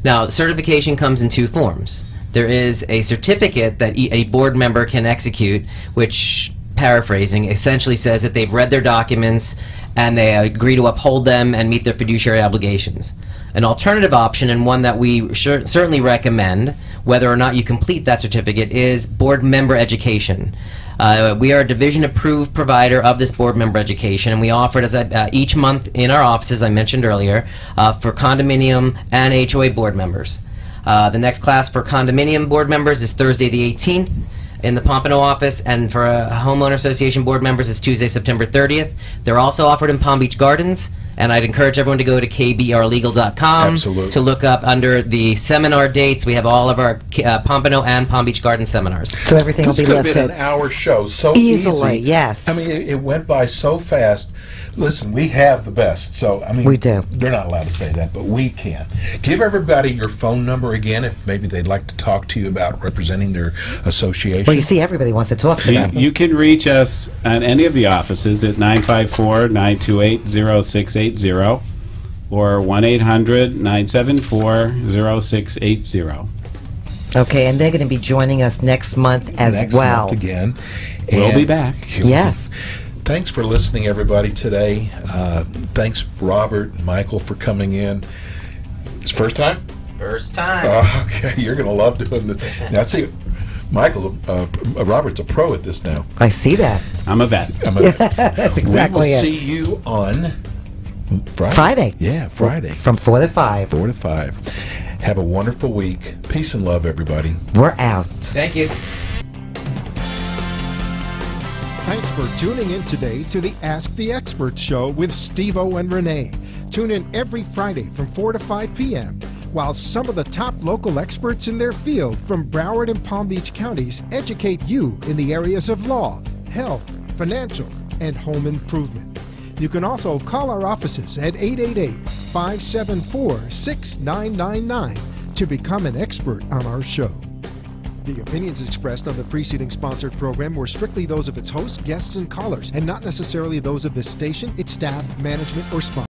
Now, certification comes in two forms. There is a certificate that a board member can execute, which, paraphrasing, essentially says that they've read their documents and they agree to uphold them and meet their fiduciary obligations. An alternative option, and one that we certainly recommend, whether or not you complete that certificate, is board member education. We are a division-approved provider of this board member education, and we offer it each month in our offices, I mentioned earlier, for condominium and HOA board members. The next class for condominium board members is Thursday the 18th in the Pompano office, and for homeowner association board members is Tuesday, September 30th. They're also offered in Palm Beach Gardens, And I'd encourage everyone to go to kbrlegal.com Absolutely. to look up under the seminar dates. We have all of our Pompano and Palm Beach Garden seminars. So everything will This be could have been listed. an hour show so Easily, easy. yes. I mean, it went by so fast. Listen, we have the best. So, I mean, We do. They're not allowed to say that, but we can. Give everybody your phone number again if maybe they'd like to talk to you about representing their association. Well, you see, everybody wants to talk to them. You can reach us at any of the offices at 954-928-0680 or 1-800-974-0680. Okay, and they're going to be joining us next month as Next well. month again. We'll be And- back. Yes. Thanks for listening, everybody, today. Thanks, Robert and Michael, for coming in. It's first time? First time. Okay, you're going to love doing this. Now, see, Robert's a pro at this now. I see that. I'm a vet. That's exactly We will it. see you on Friday. Friday. Yeah, Friday. From 4 to 5. 4 to 5. Have a wonderful week. Peace and love, everybody. We're out. Thank you. Thanks for tuning in today to the Ask the Expert show with Steve O and Rene. Tune in every Friday from 4 to 5 p.m. while some of the top local experts in their field from Broward and Palm Beach counties educate you in the areas of law, health, financial, and home improvement. You can also call our offices at 888-574-6999 to become an expert on our show. The opinions expressed on the preceding sponsored program were strictly those of its hosts, guests, and callers, and not necessarily those of this station, its staff, management, or sponsors.